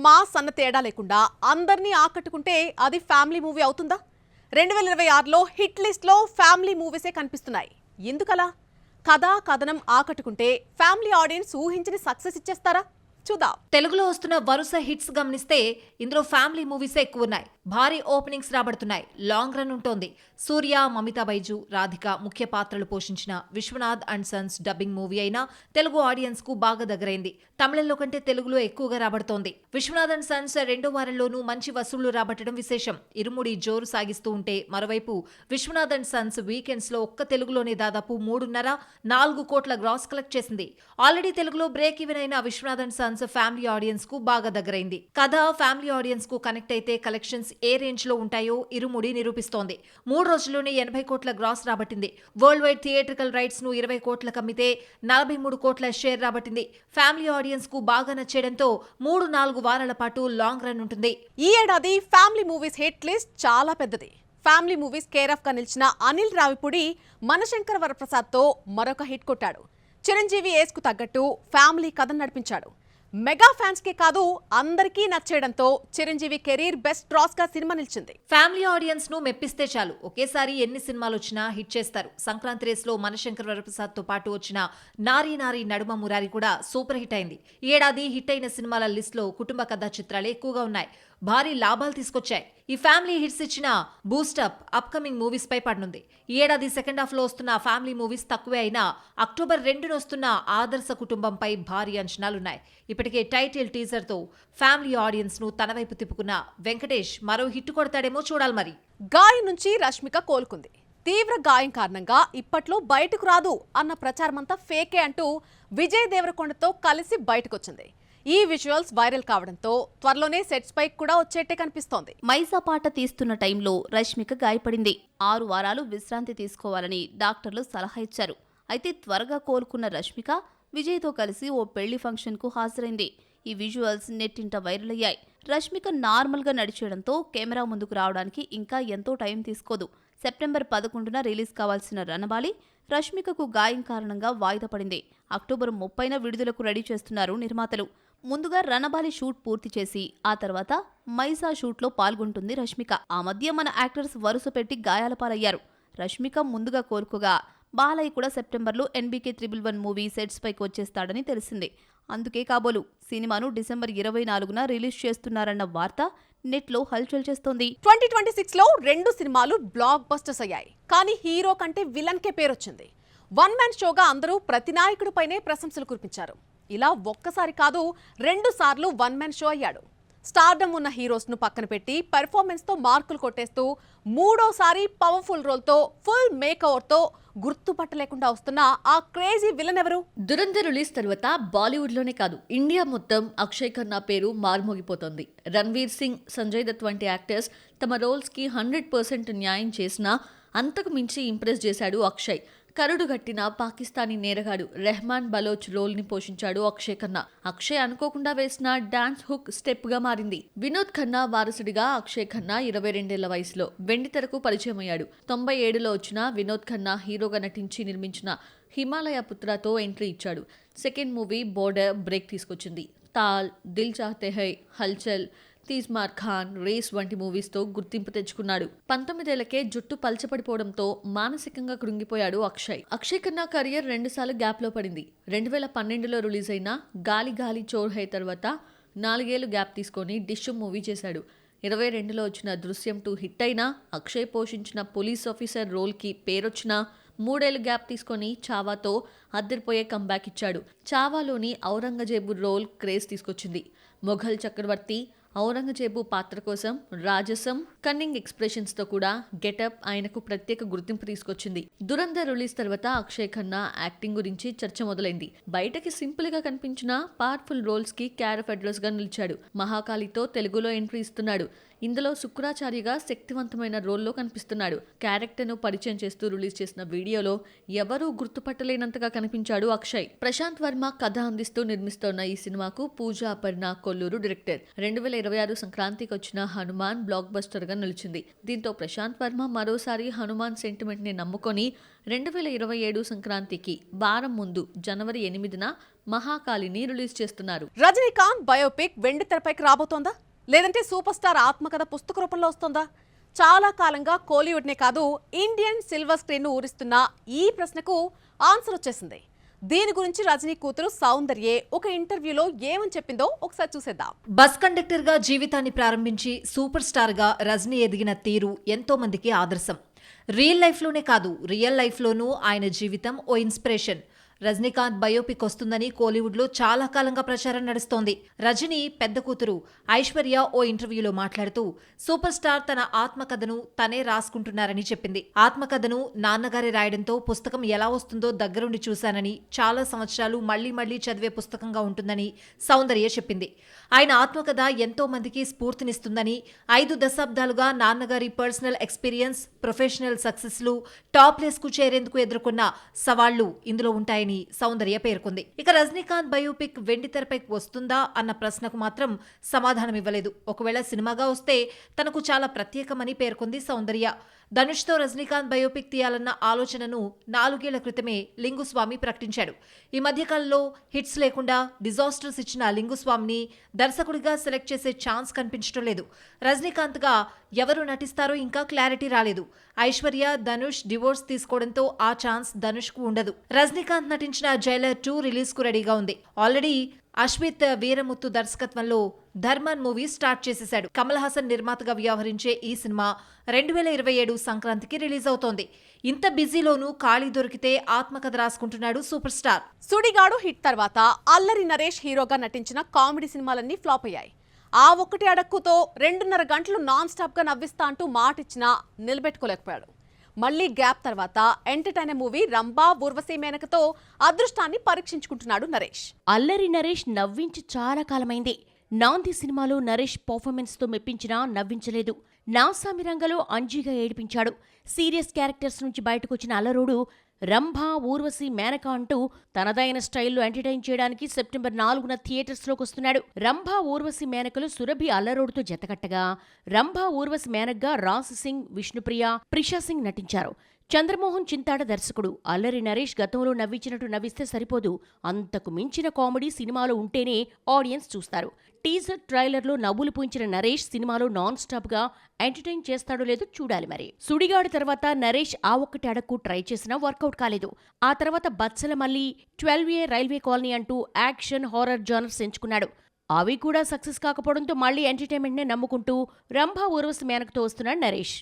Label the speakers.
Speaker 1: Mass అన్న తేడా లేకుండా అందరినీ ఆకట్టుకుంటే అది ఫ్యామిలీ మూవీ అవుతుందా? 2026లో హిట్ లిస్ట్లో ఫ్యామిలీ మూవీసే కనిపిస్తున్నాయి. ఎందుకలా? కథ కథనం ఆకట్టుకుంటే ఫ్యామిలీ ఆడియన్స్ ఊహించని సక్సెస్ ఇచ్చేస్తారా? చూద్దాం.
Speaker 2: తెలుగులో వస్తున్న వరుస హిట్స్ గమనిస్తే ఇందులో ఫ్యామిలీ మూవీసే ఎక్కువ ఉన్నాయి. భారీ ఓపెనింగ్స్ రాబడుతున్నాయి. లాంగ్ రన్ ఉంటోంది. సూర్య, మమితా బైజు, రాధిక ముఖ్య పాత్రలు పోషించిన Viswanath and Sons dubbing movie అయినా తెలుగు ఆడియన్స్ కు బాగా దగ్గరైంది. తమిళంలో కంటే తెలుగులో ఎక్కువగా రాబడుతోంది. విశ్వనాథ్ అండ్ సన్స్ రెండో వారంలోనూ మంచి వసూళ్లు రాబట్టడం విశేషం. ఇరుముడి జోరు సాగిస్తూ ఉంటే మరోవైపు విశ్వనాథ్ అండ్ సన్స్ వీకెండ్స్ లో ఒక్క తెలుగులోనే దాదాపు 3.5-4 కోట్ల గ్రాస్ కలెక్ట్ చేసింది. ఆల్రెడీ తెలుగులో బ్రేక్ ఈవెన్ అయిన Vishwanath and sons family audience కు బాగా దగ్గరైంది. కథ ఫ్యామిలీ ఆడియన్స్ కు కనెక్ట్ అయితే కలెక్షన్స్ ఏ రేంజ్ లో ఉంటాయో ఇరుముడి నిరూపిస్తోంది. 3 రోజుల్లోనే 80 కోట్ల గ్రాస్ రాబట్టింది. వరల్డ్ వైడ్ థియేట్రికల్ రైట్స్ ను 20 కోట్లకు అమ్మితే 43 కోట్ల షేర్ రాబట్టింది. ఫ్యామిలీ ఆడియన్స్ కు బాగా నచ్చేయడంతో 3-4 వారాల పాటు లాంగ్ రన్ ఉంటుంది.
Speaker 1: ఈ ఏడాది ఫ్యామిలీ మూవీస్ హిట్ లిస్ట్ చాలా పెద్దది. ఫ్యామిలీ మూవీస్ కేర్ ఆఫ్ గా నిలిచిన అనిల్ రావిపూడి మనశంకర వరప్రసాద్ తో మరొక హిట్ కొట్టాడు. చిరంజీవి ఏజ్ కు తగ్గట్టు ఫ్యామిలీ కథను నడిపించాడు. మెగా ఫ్యాన్స్ కే కాదు అందరికీ నచ్చేయడంతో చిరంజీవి కెరీర్ బెస్ట్ డ్రాస్ గా సినిమా నిలిచింది.
Speaker 2: ఫ్యామిలీ ఆడియన్స్ ను మెప్పిస్తే చాలు, ఒకేసారి ఎన్ని సినిమాలు వచ్చినా హిట్ చేస్తారు. సంక్రాంతి రేస్ లో మనశంకర్ వరప్రసాద్ తో పాటు వచ్చిన నారీ నారీ నడుమ మురారి కూడా సూపర్ హిట్ అయింది. ఈ ఏడాది హిట్ అయిన సినిమాల లిస్ట్ లో కుటుంబ కథా చిత్రాలే ఎక్కువగా ఉన్నాయి. భారీ లాభాలు తీసుకొచ్చాయి. ఈ ఫ్యామిలీ హిట్స్ ఇచ్చిన బూస్టప్ అప్కమింగ్ మూవీస్ పై పడనుంది. ఈ ఏడాది సెకండ్ హాఫ్ లో వస్తున్న ఫ్యామిలీ మూవీస్ తక్కువే అయినా అక్టోబర్ 2న వస్తున్న ఆదర్శ కుటుంబంపై భారీ అంచనాలున్నాయి. ఇప్పటికే టైటిల్ టీజర్ తో ఫ్యామిలీ ఆడియన్స్ ను తన వైపు తిప్పుకున్న వెంకటేష్ మరో హిట్ కొడతాడేమో చూడాలి. మరి
Speaker 1: గాయం నుంచి రష్మిక కోలుకుంది. తీవ్ర గాయం కారణంగా ఇప్పట్లో బయటకు రాదు అన్న ప్రచారమంతా ఫేకే అంటూ విజయ్ దేవరకొండతో కలిసి బయటకొచ్చింది. ఈ విజువల్స్ వైరల్ కావడంతో త్వరలోనే సెట్స్ పై కూడా వచ్చేట్టే కనిపిస్తోంది.
Speaker 3: మైసా పాట తీస్తున్న టైంలో రష్మిక గాయపడింది. 6 వారాలు విశ్రాంతి తీసుకోవాలని డాక్టర్లు సలహా ఇచ్చారు. అయితే త్వరగా కోలుకున్న రష్మిక విజయ్తో కలిసి ఓ పెళ్లి ఫంక్షన్ కు హాజరైంది. ఈ విజువల్స్ నెట్టింట వైరల్ అయ్యాయి. రష్మిక నార్మల్ గా నడిచేయడంతో కెమెరా ముందుకు రావడానికి ఇంకా ఎంతో టైం తీసుకోదు. సెప్టెంబర్ 11న రిలీజ్ కావాల్సిన రణబాలి రష్మికకు గాయం కారణంగా వాయిదా పడింది. అక్టోబర్ 30న విడుదలకు రెడీ చేస్తున్నారు నిర్మాతలు. ముందుగా రణబాలి షూట్ పూర్తి చేసి ఆ తర్వాత మైసా షూట్లో పాల్గొంటుంది రష్మిక. ఆ మధ్య మన యాక్టర్స్ వరుస పెట్టి గాయాల పాలయ్యారు. రష్మిక ముందుగా కోలుకోగా బాలయ్య కూడా సెప్టెంబర్లో NBK 111 మూవీ సెట్స్ పైకి వచ్చేస్తాడని తెలిసింది. అందుకే కాబోలు సినిమాను డిసెంబర్ 24న రిలీజ్ చేస్తున్నారన్న వార్త నెట్లో హల్చల్ చేస్తోంది.
Speaker 1: 2026లో 2 సినిమాలు బ్లాక్ బస్టర్స్ అయ్యాయి. కానీ హీరో కంటే విలన్ కే పేరొచ్చింది. వన్ మ్యాన్ షోగా అందరూ ప్రతి నాయకుడిపైనే ప్రశంసలు కురిపించారు. ఇలా ఒక్కసారి కాదు 2 సార్లు వన్ మ్యాన్ షో అయ్యాడు. స్టార్డమ్ ఉన్న హీరోస్ ను పక్కన పెట్టి పెర్ఫార్మెన్స్ తో మార్కులు కొట్టేస్తూ 3వ పవర్ఫుల్ రోల్ తో ఫుల్ మేకఓవర్ తో గుర్తుపట్టలేకుండా వస్తున్న ఆ క్రేజీ విలన్ ఎవరు?
Speaker 4: దురంధర్ రిలీజ్ తర్వాత బాలీవుడ్ లోనే కాదు ఇండియా మొత్తం అక్షయ్ ఖన్నా పేరు మార్మోగిపోతోంది. రణ్వీర్ సింగ్, సంజయ్ దత్ వంటి యాక్టర్స్ తమ రోల్స్ కి 100% న్యాయం చేసినా అంతకు మించి ఇంప్రెస్ చేశాడు అక్షయ్. కరుడు గట్టిన పాకిస్తానీ నేరగాడు రెహమాన్ బలోచ్ రోల్ ని పోషించాడు అక్షయ్ ఖన్నా. అక్షయ్ అనుకోకుండా వేసిన డాన్స్ హుక్ స్టెప్ గా మారింది. వినోద్ ఖన్నా వారసుడిగా అక్షయ్ ఖన్నా 22 ఏళ్ల వయసులో వెండితెరకు పరిచయం అయ్యాడు. 97లో వచ్చిన వినోద్ ఖన్నా హీరోగా నటించి నిర్మించిన హిమాలయ పుత్రతో ఎంట్రీ ఇచ్చాడు. సెకండ్ మూవీ బోర్డర్ బ్రేక్ తీసుకొచ్చింది. తాల్, దిల్ చాహతే హై, హల్చల్, తీస్మార్ ఖాన్, రేస్ వంటి మూవీస్తో గుర్తింపు తెచ్చుకున్నాడు. 19 ఏళ్లకే జుట్టు పల్చపడిపోవడంతో మానసికంగా కృంగిపోయాడు అక్షయ్. అక్షయ్ ఖన్నా కెరియర్ 2 సార్లు గ్యాప్ లో పడింది. 2012లో రిలీజ్ అయిన గాలి గాలి చోర్ హై తర్వాత 4 ఏళ్లు గ్యాప్ తీసుకొని డిష్యూ మూవీ చేశాడు. 22లో వచ్చిన దృశ్యం 2 హిట్ అయినా అక్షయ్ పోషించిన పోలీస్ ఆఫీసర్ రోల్ కి పేరొచ్చినా 3 ఏళ్లు గ్యాప్ తీసుకొని చావాతో అద్దరిపోయే కంబ్యాక్ ఇచ్చాడు. చావాలోని ఔరంగజేబు రోల్ క్రేజ్ తీసుకొచ్చింది. మొఘల్ చక్రవర్తి ఔరంగజేబు పాత్ర కోసం రాజసం, కన్నింగ్ ఎక్స్ప్రెషన్స్ తో కూడా గెటప్ ఆయనకు ప్రత్యేక గుర్తింపు తీసుకొచ్చింది. దురంధర్ రిలీజ్ తర్వాత అక్షయ్ ఖన్నా యాక్టింగ్ గురించి చర్చ మొదలైంది. బయటకి సింపుల్ గా కనిపించిన పవర్ఫుల్ రోల్స్ కి కేర్ ఆఫ్ అడ్రస్ గా నిలిచాడు. మహాకాళితో తెలుగులో ఎంట్రీ ఇస్తున్నాడు. ఇందులో శుక్రాచార్యగా శక్తివంతమైన రోల్లో కనిపిస్తున్నాడు. క్యారెక్టర్ ను పరిచయం చేస్తూ రిలీజ్ చేసిన వీడియోలో ఎవరూ గుర్తుపట్టలేనంతగా కనిపించాడు అక్షయ్. ప్రశాంత్ వర్మ కథ అందిస్తూ నిర్మిస్తోన్న ఈ సినిమాకు పూజా అపర్ణ కొల్లూరు డైరెక్టర్. 2026 సంక్రాంతికి వచ్చిన హనుమాన్ బ్లాక్ బస్టర్ గా గా నిలిచింది. దీంతో ప్రశాంత్ వర్మ మరోసారి హనుమాన్ సెంటిమెంట్ ని నమ్ముకొని 2027 సంక్రాంతికి వారం ముందు జనవరి 8న మహాకాళిని రిలీజ్ చేస్తున్నారు.
Speaker 1: రజనీకాంత్ బయోపిక్ వెండి తెరపైకి రాబోతోందా లేదంటే సూపర్ స్టార్ ఆత్మకథ పుస్తక రూపంలో వస్తోందా? చాలా కాలంగా కోలీవుడ్నే కాదు ఇండియన్ సిల్వర్ స్క్రీన్ ను ఊరిస్తున్న ఈ ప్రశ్నకు ఆన్సర్ వచ్చేసింది. దీని గురించి రజనీ కూతురు సౌందర్యే ఒక ఇంటర్వ్యూలో ఏమని చెప్పిందో ఒకసారి చూసేద్దాం.
Speaker 2: బస్ కండక్టర్ గా జీవితాన్ని ప్రారంభించి సూపర్ స్టార్ గా రజనీ ఎదిగిన తీరు ఎంతో మందికి ఆదర్శం. రియల్ లైఫ్ లోనే కాదు రియల్ లైఫ్ లోనూ ఆయన జీవితం ఓ ఇన్స్పిరేషన్. రజనీకాంత్ బయోపిక్ వస్తుందని కోలీవుడ్ లో చాలా కాలంగా ప్రచారం నడుస్తోంది. రజనీ పెద్ద కూతురు ఐశ్వర్య ఓ ఇంటర్వ్యూలో మాట్లాడుతూ సూపర్ స్టార్ తన ఆత్మకథను తనే రాసుకుంటున్నారని చెప్పింది. ఆత్మకథను నాన్నగారే రాయడంతో పుస్తకం ఎలా వస్తుందో దగ్గరుండి చూశానని, చాలా సంవత్సరాలు మళ్లీ చదివే పుస్తకంగా ఉంటుందని సౌందర్య చెప్పింది. ఆయన ఆత్మకథ ఎంతో మందికి స్ఫూర్తినిస్తుందని, 5 దశాబ్దాలుగా నాన్నగారి పర్సనల్ ఎక్స్పీరియన్స్, ప్రొఫెషనల్ సక్సెస్లు, టాప్ ప్లేస్ కు చేరేందుకు ఎదుర్కొన్న సవాళ్లు ఇందులో ఉంటాయని సౌందర్య పేర్కొంది. ఇక రజనీకాంత్ బయోపిక్ వెండి తెరపై వస్తుందా అన్న ప్రశ్నకు మాత్రం సమాధానం ఇవ్వలేదు. ఒకవేళ సినిమాగా వస్తే తనకు చాలా ప్రత్యేకమని పేర్కొంది సౌందర్య. ధనుష్ తో రజనీకాంత్ బయోపిక్ తీయాలన్న ఆలోచనను 4 ఏళ్ల క్రితమే లింగుస్వామి ప్రకటించాడు. ఈ మధ్యకాలంలో హిట్స్ లేకుండా డిజాస్టర్స్ ఇచ్చిన లింగుస్వామిని దర్శకుడిగా సెలెక్ట్ చేసే ఛాన్స్ కనిపించడం లేదు. రజనీకాంత్ గా ఎవరు నటిస్తారో ఇంకా క్లారిటీ రాలేదు. ఐశ్వర్య, ధనుష్ డివోర్స్ తీసుకోవడంతో ఆ ఛాన్స్ ధనుష్ కు ఉండదు. రజనీకాంత్ నటించిన జైలర్ 2 రిలీజ్ కు రెడీగా ఉంది. ఆల్రెడీ అశ్విత్ వీరముత్తు దర్శకత్వంలో ధర్మన్ మూవీ స్టార్ట్ చేసేశాడు. కమల్ హాసన్ నిర్మాతగా వ్యవహరించే ఈ సినిమా 2027 సంక్రాంతికి రిలీజ్ అవుతోంది. ఇంత బిజీలోనూ ఖాళీ దొరికితే ఆత్మకథ రాసుకుంటున్నాడు సూపర్ స్టార్.
Speaker 1: సుడిగాడు హిట్ తర్వాత అల్లరి నరేష్ హీరోగా నటించిన కామెడీ సినిమాలన్నీ ఫ్లాప్ అయ్యాయి. ఆ ఒక్కటి అడక్కుతో 2.5 గంటలు నాన్ స్టాప్ గా నవ్విస్తా అంటూ మాటిచ్చినా నిలబెట్టుకోలేకపోయాడు. మళ్లీ గ్యాప్ తర్వాత ఎంటర్టైనర్ మూవీ రంభా ఊర్వశీ మేనకతో అదృష్టాన్ని పరీక్షించుకుంటున్నాడు నరేష్.
Speaker 5: అల్లరి నరేష్ నవ్వించి చాలా కాలమైంది. నాంది సినిమాలో నరేష్ పర్ఫార్మెన్స్ తో మెప్పించినా నవ్వించలేదు. నాసామి రంగలో అంజీగా ఏడిపించాడు. సీరియస్ క్యారెక్టర్స్ నుంచి బయటకొచ్చిన అల్లరోడు రంభా ఊర్వశి మేనక అంటూ తనదైన స్టైల్లో ఎంటర్టైన్ చేయడానికి సెప్టెంబర్ 4న థియేటర్స్లోకి వస్తున్నాడు. రంభా ఊర్వశి మేనకలు సురభి అల్లరోడుతో జతకట్టగా రంభా ఊర్వశి మేనక్గా రాజ్ సింగ్, విష్ణుప్రియ, ప్రిషా సింగ్ నటించారు. చంద్రమోహన్ చింతాడ దర్శకుడు. అల్లరి నరేష్ గతంలో నవ్వించినట్టు నవ్విస్తే సరిపోదు, అంతకు మించిన కామెడీ సినిమాలో ఉంటేనే ఆడియన్స్ చూస్తారు. టీజర్ ట్రైలర్లో నవ్వులు పూయించిన నరేష్ సినిమాలో నాన్ స్టాప్ గా ఎంటర్టైన్ చేస్తాడో లేదో చూడాలి. మరి సుడిగాడు తర్వాత నరేష్ ఆ ఒక్కటి అడక్కు ట్రై చేసినా వర్కౌట్ కాలేదు. ఆ తర్వాత బత్సల మళ్ళీ 12A రైల్వే కాలనీ అంటూ యాక్షన్ హారర్ జానర్స్ ఎంచుకున్నాడు. అవి కూడా సక్సెస్ కాకపోవడంతో మళ్లీ ఎంటర్టైన్మెంట్నే నమ్ముకుంటూ రంభా ఊర్వశి మేనకతో వస్తున్నాడు నరేష్.